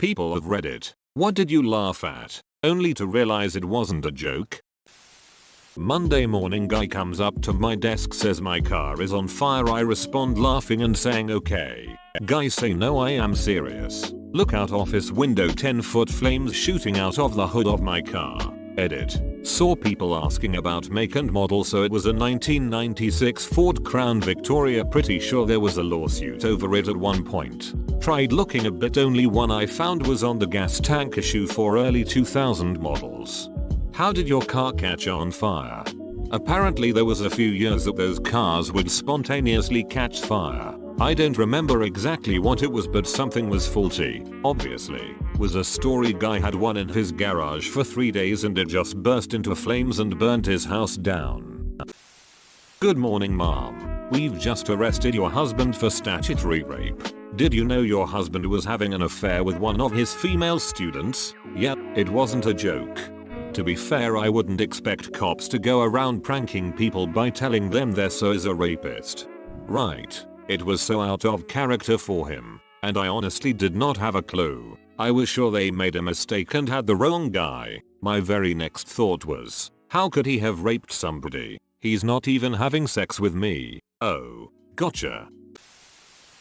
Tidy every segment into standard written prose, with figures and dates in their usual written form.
People of Reddit, what did you laugh at? Only to realize it wasn't a joke? Monday morning, guy comes up to my desk, says my car is on fire. I respond laughing and saying okay. Guy say no, I am serious. Look out office window, 10-foot flames shooting out of the hood of my car. Edit. Saw people asking about make and model, so it was a 1996 Ford Crown Victoria. Pretty sure there was a lawsuit over it at one point. Tried looking a bit, only one I found was on the gas tank issue for early 2000 models. How did your car catch on fire? Apparently there was a few years that those cars would spontaneously catch fire. I don't remember exactly what it was, but something was faulty, obviously. Was a story guy had one in his garage for 3 days and it just burst into flames and burnt his house down. Good morning, mom. We've just arrested your husband for statutory rape. Did you know your husband was having an affair with one of his female students? Yep, it wasn't a joke. To be fair, I wouldn't expect cops to go around pranking people by telling them their so is a rapist. Right. It was so out of character for him, and I honestly did not have a clue. I was sure they made a mistake and had the wrong guy. My very next thought was, how could he have raped somebody? He's not even having sex with me. Oh, gotcha.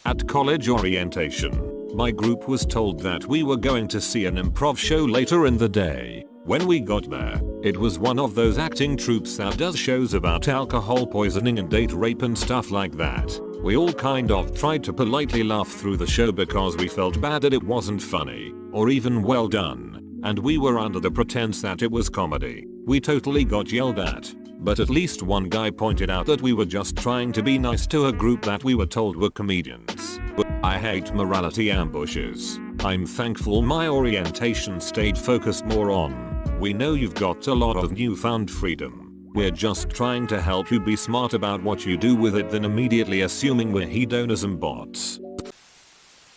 At college orientation, my group was told that we were going to see an improv show later in the day. When we got there, it was one of those acting troupes that does shows about alcohol poisoning and date rape and stuff like that. We all kind of tried to politely laugh through the show because we felt bad that it wasn't funny, or even well done, and we were under the pretense that it was comedy. We totally got yelled at, but at least one guy pointed out that we were just trying to be nice to a group that we were told were comedians. I hate morality ambushes. I'm thankful my orientation stayed focused more on, we know you've got a lot of newfound freedom. We're just trying to help you be smart about what you do with it, than immediately assuming we're hedonism bots.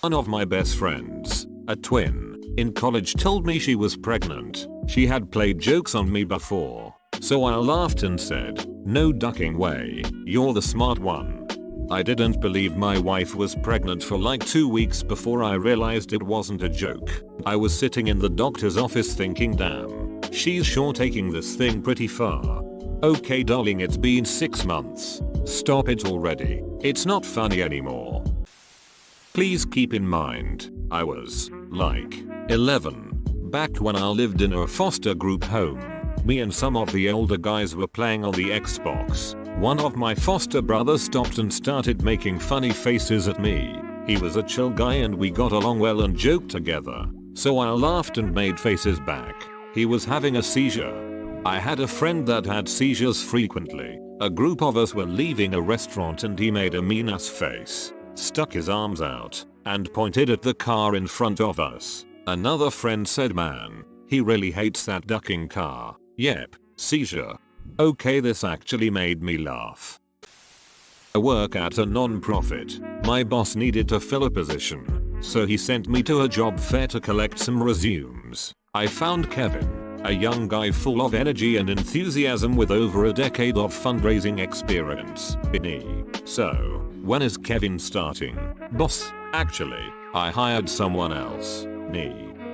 One of my best friends, a twin, in college told me she was pregnant. She had played jokes on me before, so I laughed and said, no ducking way, you're the smart one. I didn't believe my wife was pregnant for like 2 weeks before I realized it wasn't a joke. I was sitting in the doctor's office thinking, damn, she's sure taking this thing pretty far. Okay darling, it's been 6 months. Stop it already. It's not funny anymore. Please keep in mind, I was, like, 11. Back when I lived in a foster group home. Me and some of the older guys were playing on the Xbox. One of my foster brothers stopped and started making funny faces at me. He was a chill guy and we got along well and joked together. So I laughed and made faces back. He was having a seizure. I had a friend that had seizures frequently. A group of us were leaving a restaurant and he made a mean ass face, stuck his arms out, and pointed at the car in front of us. Another friend said, man, he really hates that ducking car. Yep, seizure. Okay, this actually made me laugh. I work at a non-profit. My boss needed to fill a position, so he sent me to a job fair to collect some resumes. I found Kevin, a young guy full of energy and enthusiasm with over a decade of fundraising experience. So, when is Kevin starting? Boss, actually, I hired someone else.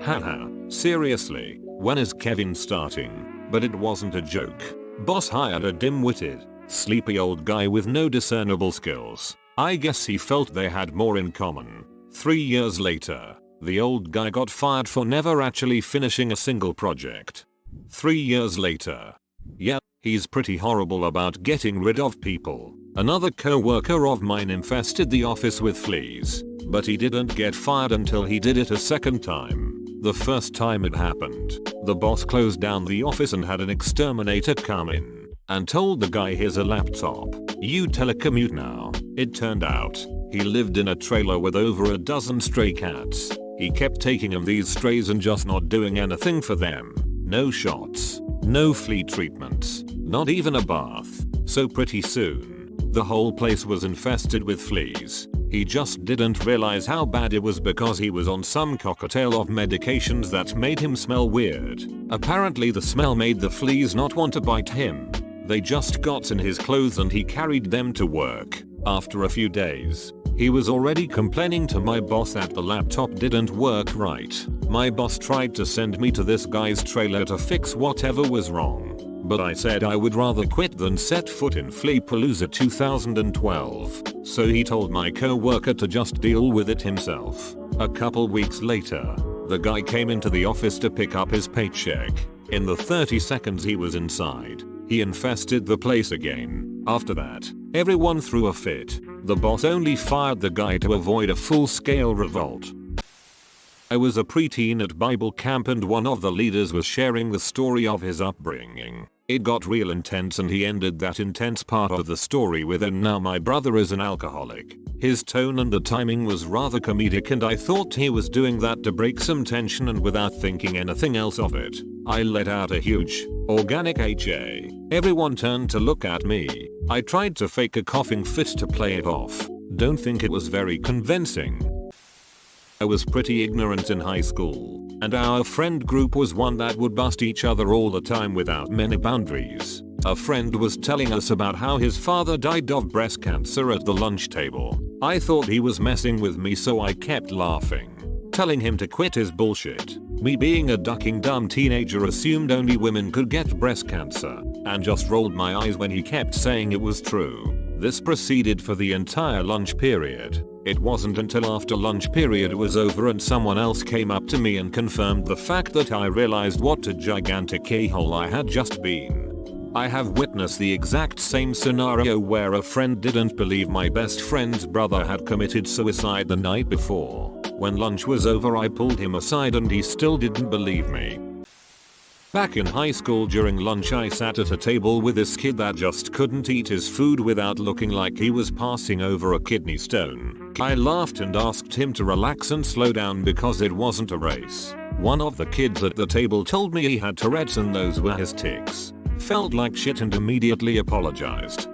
Haha, seriously, when is Kevin starting? But it wasn't a joke. Boss hired a dim-witted, sleepy old guy with no discernible skills. I guess he felt they had more in common. 3 years later, the old guy got fired for never actually finishing a single project. 3 years later. Yeah, he's pretty horrible about getting rid of people. Another co-worker of mine infested the office with fleas, but he didn't get fired until he did it a second time. The first time it happened, the boss closed down the office and had an exterminator come in and told the guy, here's a laptop, you telecommute now. It turned out, he lived in a trailer with over a dozen stray cats. He kept taking them these strays and just not doing anything for them. No shots, no flea treatments, not even a bath. So pretty soon, the whole place was infested with fleas. He just didn't realize how bad it was because he was on some cocktail of medications that made him smell weird. Apparently the smell made the fleas not want to bite him. They just got in his clothes and he carried them to work. After a few days, he was already complaining to my boss that the laptop didn't work right. My boss tried to send me to this guy's trailer to fix whatever was wrong, but I said I would rather quit than set foot in Fleapalooza 2012, so he told my co-worker to just deal with it himself. A couple weeks later, the guy came into the office to pick up his paycheck. In the 30 seconds he was inside, he infested the place again. After that, everyone threw a fit. The boss only fired the guy to avoid a full-scale revolt. I was a preteen at Bible camp and one of the leaders was sharing the story of his upbringing. It got real intense and he ended that intense part of the story with "and now my brother is an alcoholic." His tone and the timing was rather comedic and I thought he was doing that to break some tension, and without thinking anything else of it, I let out a huge, organic HA. Everyone turned to look at me. I tried to fake a coughing fit to play it off. Don't think it was very convincing. I was pretty ignorant in high school, and our friend group was one that would bust each other all the time without many boundaries. A friend was telling us about how his father died of breast cancer at the lunch table. I thought he was messing with me, so I kept laughing, telling him to quit his bullshit. Me, being a ducking dumb teenager, assumed only women could get breast cancer, and just rolled my eyes when he kept saying it was true. This proceeded for the entire lunch period. It wasn't until after lunch period was over and someone else came up to me and confirmed the fact that I realized what a gigantic a-hole I had just been. I have witnessed the exact same scenario where a friend didn't believe my best friend's brother had committed suicide the night before. When lunch was over, I pulled him aside and he still didn't believe me. Back in high school during lunch, I sat at a table with this kid that just couldn't eat his food without looking like he was passing over a kidney stone. I laughed and asked him to relax and slow down because it wasn't a race. One of the kids at the table told me he had Tourette's and those were his tics. Felt like shit and immediately apologized.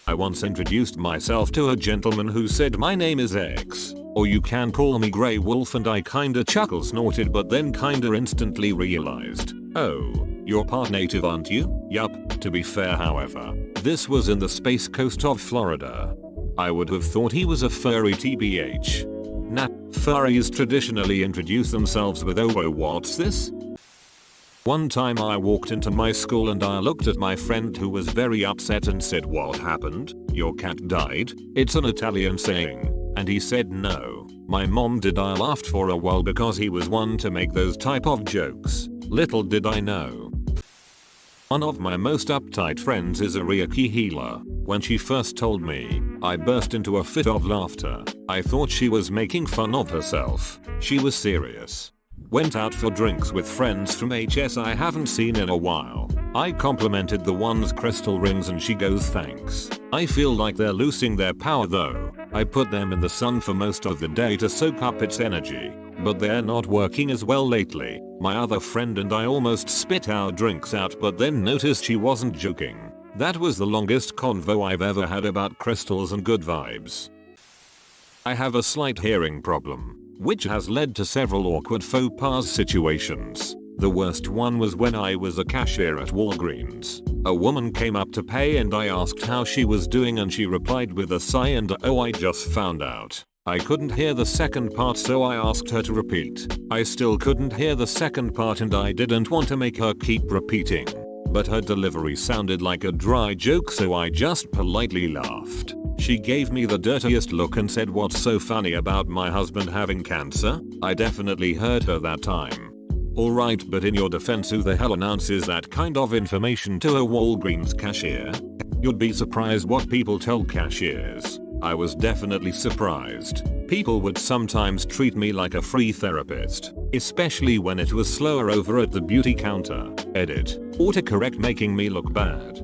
I once introduced myself to a gentleman who said, "My name is X, or you can call me Grey Wolf," and I kinda chuckle snorted but then kinda instantly realized, "Oh, you're part native, aren't you?" Yup. To be fair, however, this was in the Space Coast of Florida. I would have thought he was a furry tbh. Nah, furries traditionally introduce themselves with "Oh, what's this?" One time I walked into my school and I looked at my friend who was very upset and said, "What happened? Your cat died?" It's an Italian saying. And he said no. My mom did. I laughed for a while because he was one to make those type of jokes. Little did I know. One of my most uptight friends is a Reiki healer. When she first told me, I burst into a fit of laughter. I thought she was making fun of herself. She was serious. Went out for drinks with friends from HS I haven't seen in a while. I complimented the one's crystal rings and she goes, "Thanks. I feel like they're losing their power though. I put them in the sun for most of the day to soak up its energy, but they're not working as well lately." My other friend and I almost spit our drinks out but then noticed she wasn't joking. That was the longest convo I've ever had about crystals and good vibes. I have a slight hearing problem, which has led to several awkward faux pas situations. The worst one was when I was a cashier at Walgreens. A woman came up to pay and I asked how she was doing and she replied with a sigh and a "Oh, I just found out." I couldn't hear the second part, so I asked her to repeat. I still couldn't hear the second part and I didn't want to make her keep repeating. But her delivery sounded like a dry joke, so I just politely laughed. She gave me the dirtiest look and said, "What's so funny about my husband having cancer?" I definitely heard her that time. Alright, but in your defense, who the hell announces that kind of information to a Walgreens cashier? You'd be surprised what people tell cashiers. I was definitely surprised. People would sometimes treat me like a free therapist, especially when it was slower over at the beauty counter. Edit. Autocorrect making me look bad.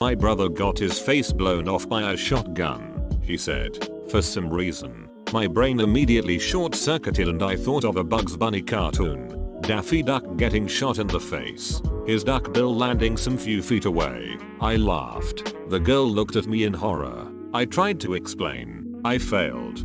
"My brother got his face blown off by a shotgun," she said. "For some reason, my brain immediately short-circuited and I thought of a Bugs Bunny cartoon. Daffy Duck getting shot in the face, his duck bill landing some few feet away." I laughed. The girl looked at me in horror. I tried to explain. I failed.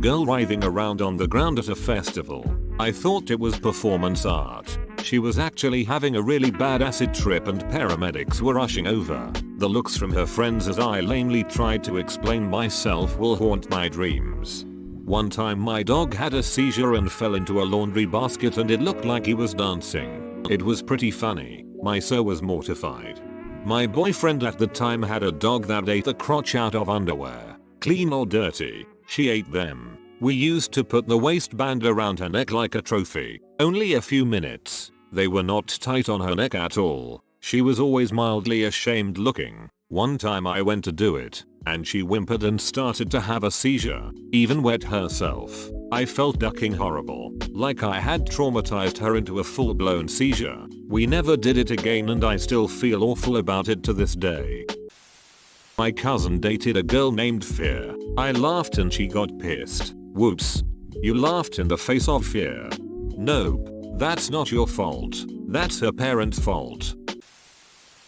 Girl writhing around on the ground at a festival. I thought it was performance art. She was actually having a really bad acid trip and paramedics were rushing over. The looks from her friends as I lamely tried to explain myself will haunt my dreams. One time my dog had a seizure and fell into a laundry basket and it looked like he was dancing. It was pretty funny. My so was mortified. My boyfriend at the time had a dog that ate the crotch out of underwear. Clean or dirty, she ate them. We used to put the waistband around her neck like a trophy. Only a few minutes. They were not tight on her neck at all. She was always mildly ashamed looking. One time I went to do it, and she whimpered and started to have a seizure, even wet herself. I felt ducking horrible, like I had traumatized her into a full-blown seizure. We never did it again and I still feel awful about it to this day. My cousin dated a girl named Fear. I laughed and she got pissed. Whoops. You laughed in the face of fear. Nope. That's not your fault. That's her parents' fault.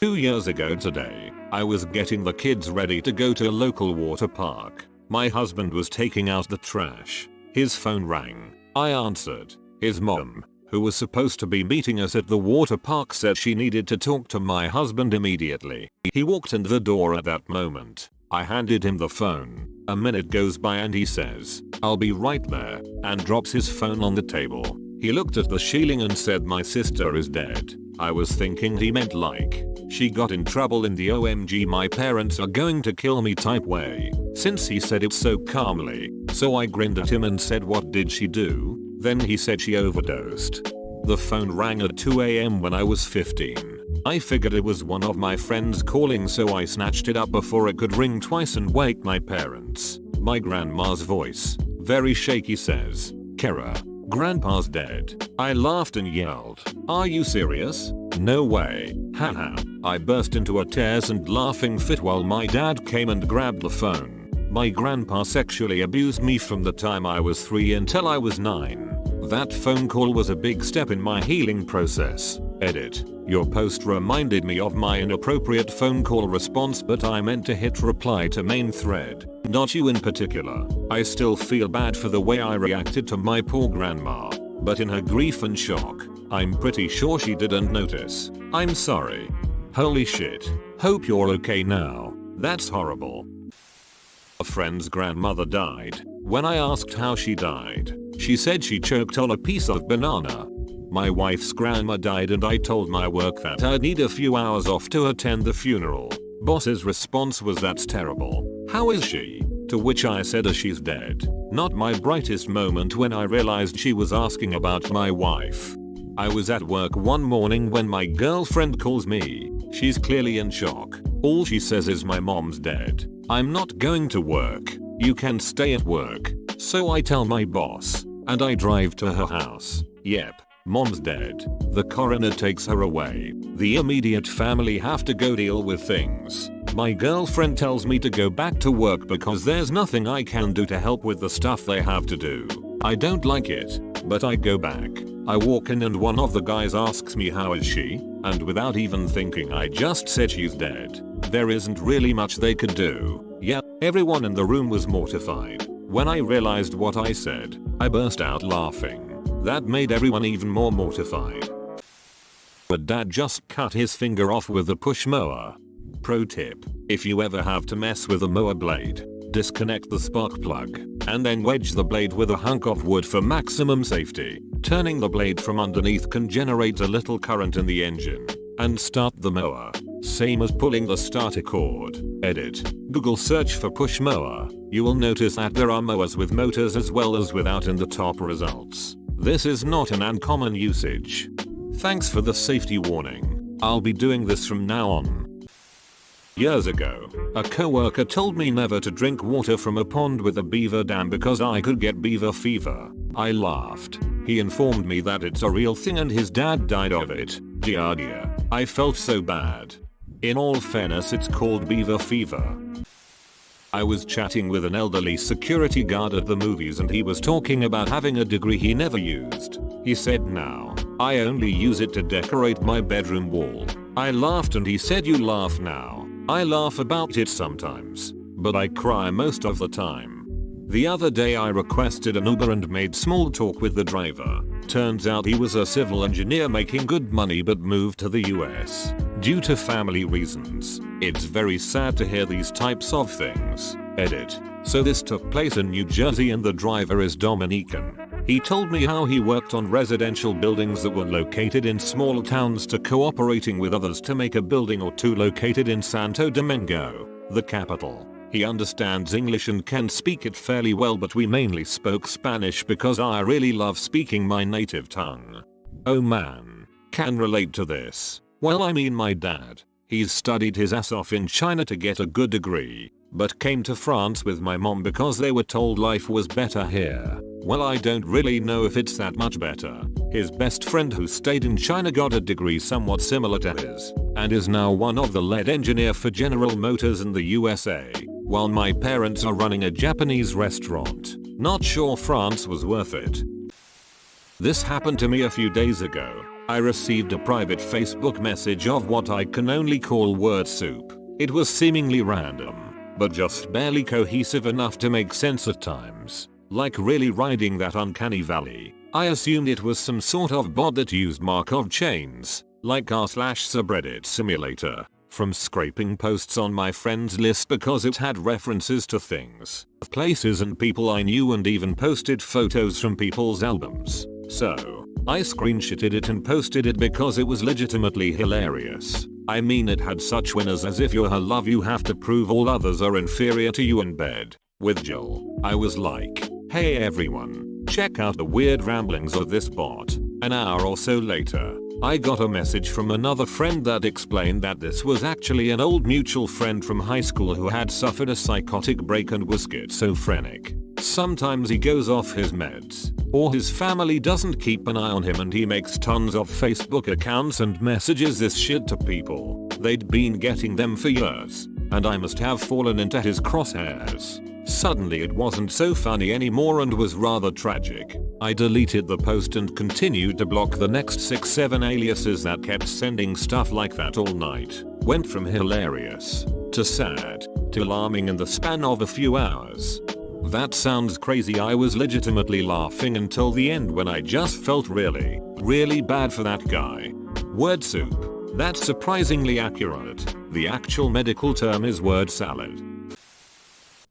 2 years ago today, I was getting the kids ready to go to a local water park. My husband was taking out the trash. His phone rang. I answered. His mom, who was supposed to be meeting us at the water park, said she needed to talk to my husband immediately. He walked in the door at that moment. I handed him the phone. A minute goes by and he says, "I'll be right there," and drops his phone on the table. He looked at the ceiling and said, "My sister is dead." I was thinking he meant like, she got in trouble in the OMG my parents are going to kill me type way, since he said it so calmly. So I grinned at him and said, "What did she do?" Then he said she overdosed. The phone rang at 2 AM when I was 15. I figured it was one of my friends calling, so I snatched it up before it could ring twice and wake my parents. My grandma's voice, very shaky, says, "Kara, Grandpa's dead." I laughed and yelled, "Are you serious? No way, haha." I burst into a tears and laughing fit while my dad came and grabbed the phone. My grandpa sexually abused me from the time I was 3 until I was 9. That phone call was a big step in my healing process. Edit. Your post reminded me of my inappropriate phone call response, but I meant to hit reply to main thread, not you in particular. I still feel bad for the way I reacted to my poor grandma, but in her grief and shock, I'm pretty sure she didn't notice. I'm sorry. Holy shit. Hope you're okay now. That's horrible. A friend's grandmother died. When I asked how she died, she said she choked on a piece of banana. My wife's grandma died and I told my work that I'd need a few hours off to attend the funeral. Boss's response was, "That's terrible. How is she?" To which I said, "She's dead." Not my brightest moment when I realized she was asking about my wife. I was at work one morning when my girlfriend calls me. She's clearly in shock. All she says is, "My mom's dead. I'm not going to work. You can stay at work." So I tell my boss, and I drive to her house. Yep. Mom's dead. The coroner takes her away. The immediate family have to go deal with things. My girlfriend tells me to go back to work because there's nothing I can do to help with the stuff they have to do. I don't like it, but I go back. I walk in and one of the guys asks me, "How is she?" And without even thinking I just said, "She's dead." There isn't really much they could do. Yeah, everyone in the room was mortified. When I realized what I said, I burst out laughing. That made everyone even more mortified. But dad just cut his finger off with a push mower. Pro tip: if you ever have to mess with a mower blade, disconnect the spark plug, and then wedge the blade with a hunk of wood for maximum safety. Turning the blade from underneath can generate a little current in the engine and start the mower. Same as pulling the starter cord. Edit. Google search for push mower. You will notice that there are mowers with motors as well as without in the top results. This is not an uncommon usage. Thanks for the safety warning. I'll be doing this from now on. Years ago, a coworker told me never to drink water from a pond with a beaver dam because I could get beaver fever. I laughed. He informed me that it's a real thing and his dad died of it. Dear. I felt so bad. In all fairness, it's called beaver fever. I was chatting with an elderly security guard at the movies and he was talking about having a degree he never used. He said, "Now, I only use it to decorate my bedroom wall." I laughed and he said, "You laugh now. I laugh about it sometimes, but I cry most of the time." The other day I requested an Uber and made small talk with the driver. Turns out he was a civil engineer making good money but moved to the US due to family reasons. It's very sad to hear these types of things. Edit. So this took place in New Jersey and the driver is Dominican. He told me how he worked on residential buildings that were located in small towns to cooperating with others to make a building or two located in Santo Domingo, the capital. He understands English and can speak it fairly well, but we mainly spoke Spanish because I really love speaking my native tongue. Oh man, can relate to this. Well, I mean my dad. He's studied his ass off in China to get a good degree, but came to France with my mom because they were told life was better here. Well, I don't really know if it's that much better. His best friend who stayed in China got a degree somewhat similar to his, and is now one of the lead engineer for General Motors in the USA, while my parents are running a Japanese restaurant. Not sure France was worth it. This happened to me a few days ago. I received a private Facebook message of what I can only call word soup. It was seemingly random, but just barely cohesive enough to make sense at times. Like really riding that uncanny valley. I assumed it was some sort of bot that used Markov chains, like r/subreddit simulator, from scraping posts on my friends list because it had references to things, places and people I knew, and even posted photos from people's albums. So, I screenshotted it and posted it because it was legitimately hilarious. I mean, it had such winners as if you're her love you have to prove all others are inferior to you in bed with Jill. I was like, hey everyone, check out the weird ramblings of this bot. An hour or so later, I got a message from another friend that explained that this was actually an old mutual friend from high school who had suffered a psychotic break and was schizophrenic. Sometimes he goes off his meds, or his family doesn't keep an eye on him and he makes tons of Facebook accounts and messages this shit to people. They'd been getting them for years, and I must have fallen into his crosshairs. Suddenly it wasn't so funny anymore and was rather tragic. I deleted the post and continued to block the next 6-7 aliases that kept sending stuff like that all night. Went from hilarious to sad to alarming in the span of a few hours. That sounds crazy. I was legitimately laughing until the end when I just felt really, really bad for that guy. Word soup. That's surprisingly accurate. The actual medical term is word salad.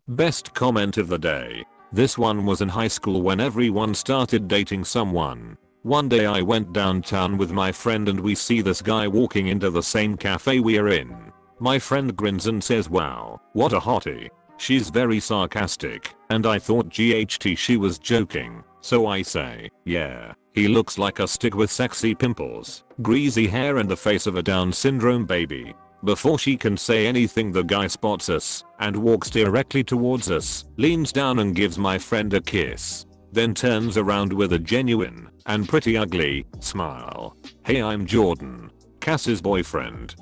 Best comment of the day. This one was in high school when everyone started dating someone. One day I went downtown with my friend and we see this guy walking into the same cafe we're in. My friend grins and says, "Wow, what a hottie." She's very sarcastic, and I thought GHT she was joking, so I say, "Yeah, he looks like a stick with sexy pimples, greasy hair and the face of a Down syndrome baby." Before she can say anything, the guy spots us and walks directly towards us, leans down and gives my friend a kiss, then turns around with a genuine and pretty ugly smile. "Hey, I'm Jordan, Cass's boyfriend.